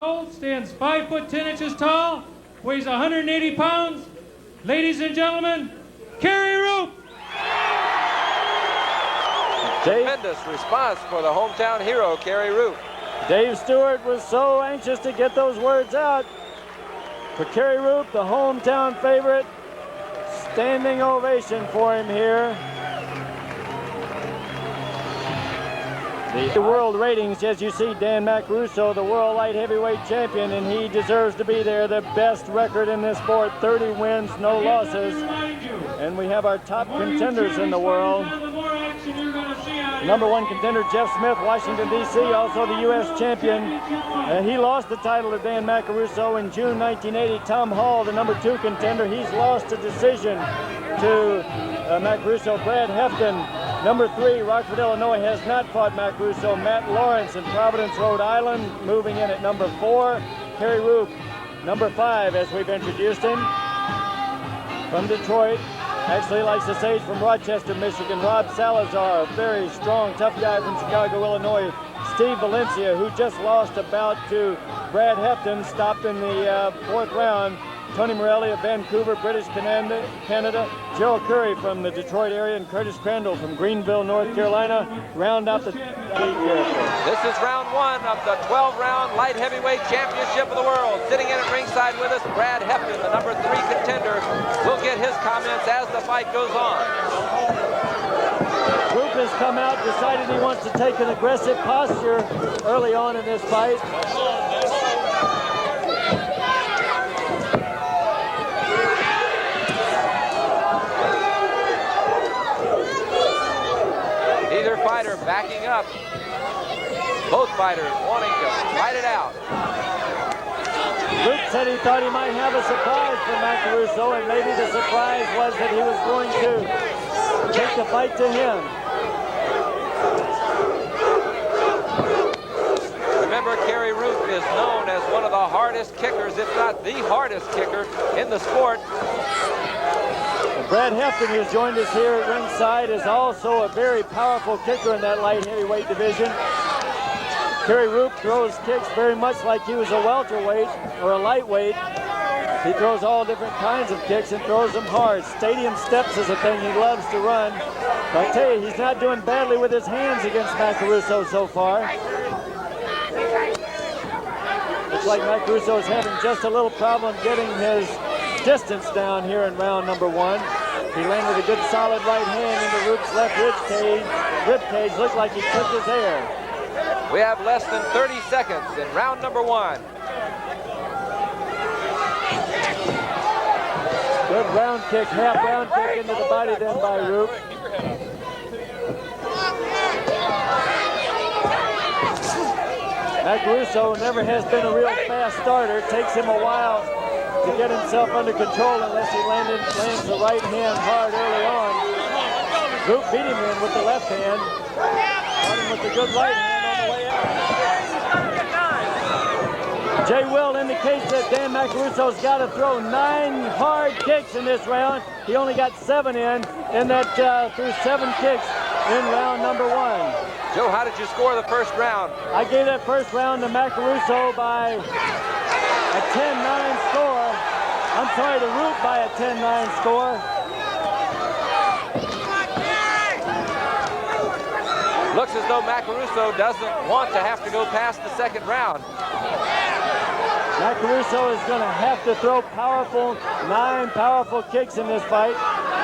Stands 5 foot 10 inches tall, weighs 180 pounds. Ladies and gentlemen, Kerry Roop. Tremendous response for the hometown hero, Kerry Roop. Dave Stewart was so anxious to get those words out. For Kerry Roop, the hometown favorite, standing ovation for him here. The world ratings, as you see, Dan Macaruso, the world light heavyweight champion, and he deserves to be there. The best record in this sport, 30 wins, no losses. And we have our top contenders in the world. Number 1 contender, Jeff Smith, Washington, D.C., also the U.S. champion. He lost the title to Dan Macaruso in June 1980. Tom Hall, the number 2 contender, he's lost a decision to Macaruso. Brad Hefton, number 3, Rockford, Illinois, has not fought Macaruso. Matt Lawrence in Providence, Rhode Island, moving in at number 4. Kerry Roop, number 5, as we've introduced him. From Detroit, actually likes to say he's from Rochester, Michigan. Rob Salazar, a very strong, tough guy from Chicago, Illinois. Steve Valencia, who just lost a bout to Brad Hefton, stopped in the 4th round. Tony Morelli of Vancouver, British Canada. Gerald Curry from the Detroit area, and Curtis Crandall from Greenville, North Carolina, round out the This is round 1 of the 12-round light heavyweight championship of the world. Sitting in at ringside with us, Brad Hefton, the number 3 contender. We'll get his comments as the fight goes on. Roop has come out, decided he wants to take an aggressive posture early on in this fight. Either fighter backing up. Both fighters wanting to fight it out. Roop said he thought he might have a surprise for Macaruso, and maybe the surprise was that he was going to take the fight to him. Remember, Kerry Roop is known as one of the hardest kickers, if not the hardest kicker in the sport. Brad Hefton, who's joined us here at ringside, is also a very powerful kicker in that light heavyweight division. Kerry Roop throws kicks very much like he was a welterweight or a lightweight. He throws all different kinds of kicks and throws them hard. Stadium steps is a thing he loves to run. But I tell you, he's not doing badly with his hands against Macaruso so far. Looks like Macaruso is having just a little problem getting his distance down here in round number 1. He landed a good solid right hand into Roop's left rib cage. Looked like he clipped his hair. We have less than 30 seconds in round number 1. Good round kick, half round kick into the body then by Roop. Macaruso never has been a real fast starter. Takes him a while to get himself under control unless he lands the right hand hard early on. Roop beat him in with the left hand. Caught him with the good right hand on the way out. Jay Will indicates that Dan Macaruso's got to throw 9 hard kicks in this round. He only got 7 in that threw 7 kicks in round number 1. Joe, how did you score the first round? I gave that first round to Macaruso by a 10-9 score. I'm sorry, to Roop by a 10-9 score. Looks as though Macaruso doesn't want to have to go past the second round. Macaruso is going to have to throw 9 powerful kicks in this fight.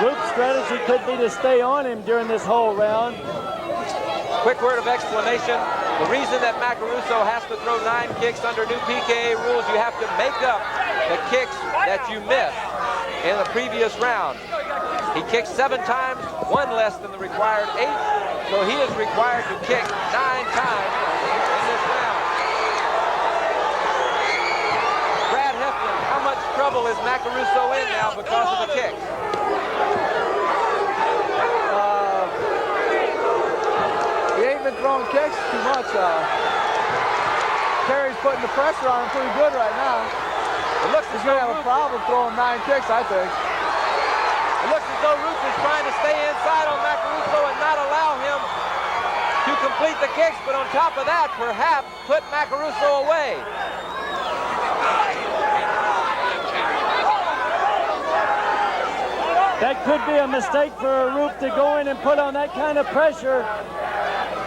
Roop's strategy could be to stay on him during this whole round. Quick word of explanation. The reason that Macaruso has to throw 9 kicks under new PKA rules, you have to make up the kicks that you missed in the previous round. He kicked 7 times, 1 less than the required 8, so he is required to kick 9 times in this round. Brad Hefton, how much trouble is Macaruso in now because of the kicks? He ain't been throwing kicks too much. Kerry's putting the pressure on him pretty good right now. It looks as He's going to have a problem throwing 9 kicks, I think. It looks as though Roop is trying to stay inside on Macaruso and not allow him to complete the kicks, but on top of that, perhaps put Macaruso away. That could be a mistake for Roop to go in and put on that kind of pressure.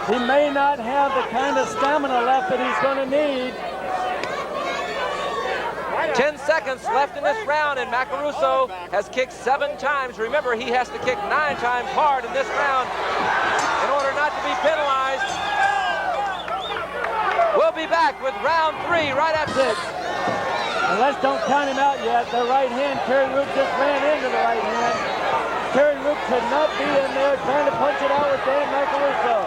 He may not have the kind of stamina left that he's going to need. 10 seconds left in this round, and Macaruso has kicked 7 times. Remember, he has to kick 9 times hard in this round in order not to be penalized. We'll be back with round 3 right after this. And let's don't count him out yet. The right hand, Kerry Roop just ran into the right hand. Kerry Roop could not be in there trying to punch it out with Dan Macaruso.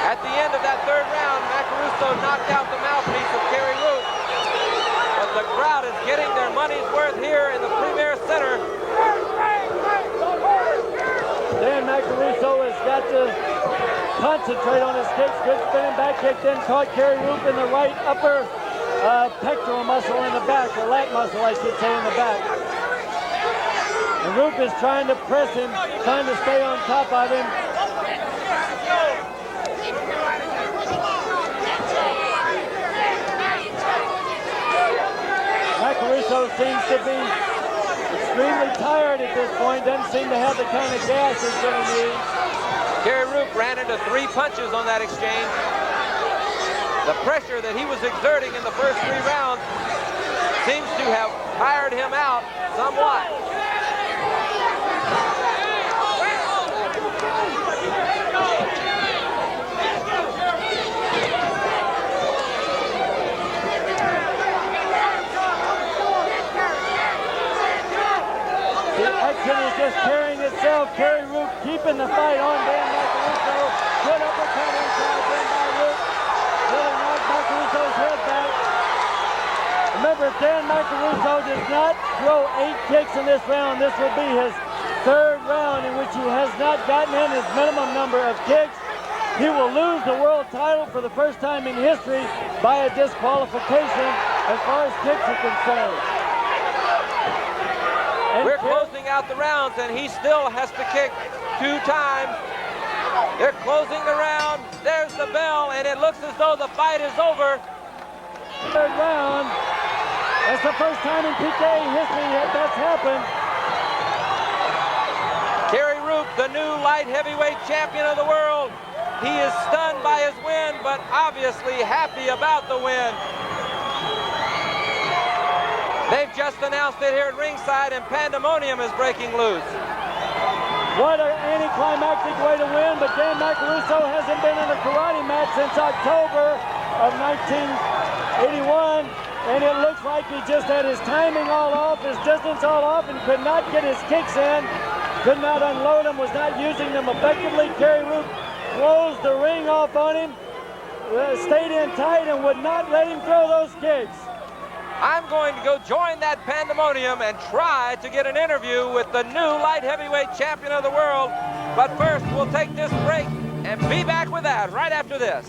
At the end of that 3rd round, Macaruso knocked out the mouthpiece of Kerry Roop. But the crowd is getting their money's worth here in the Premier Center. Dan Macaruso has got to concentrate on his kicks. Good spinning back kick, then caught Kerry Roop in the right upper pectoral muscle in the back, or lat muscle, I should say, in the back. And Roop is trying to press him, trying to stay on top of him. Macaruso seems to be extremely tired at this point, doesn't seem to have the kind of gas he's going to need. Kerry Roop ran into 3 punches on that exchange. The pressure that he was exerting in the first 3 rounds seems to have tired him out somewhat. The action is just carrying itself. Kerry Roop keeping the fight on Dan Macaruso. Good uppercut inside then by Roop. Really knocked Macaruso's head back. Remember, if Dan Macaruso does not throw 8 kicks in this round, this will be his 3rd round in which he has not gotten in his minimum number of kicks. He will lose the world title for the first time in history by a disqualification as far as kicks are concerned. We're closing out the rounds, and he still has to kick 2 times. They're closing the round. There's the bell, and it looks as though the fight is over. 3rd round. That's the first time in PKA history that that's happened. Kerry Roop, the new light heavyweight champion of the world. He is stunned by his win, but obviously happy about the win. They've just announced it here at ringside, and pandemonium is breaking loose. What an anticlimactic way to win, but Dan Macaruso hasn't been in a karate match since October of 1981, and it looks like he just had his timing all off, his distance all off, and could not get his kicks in, could not unload them, was not using them effectively. Kerry Roop closed the ring off on him, stayed in tight, and would not let him throw those kicks. I'm going to go join that pandemonium and try to get an interview with the new light heavyweight champion of the world. But first, we'll take this break and be back with that right after this.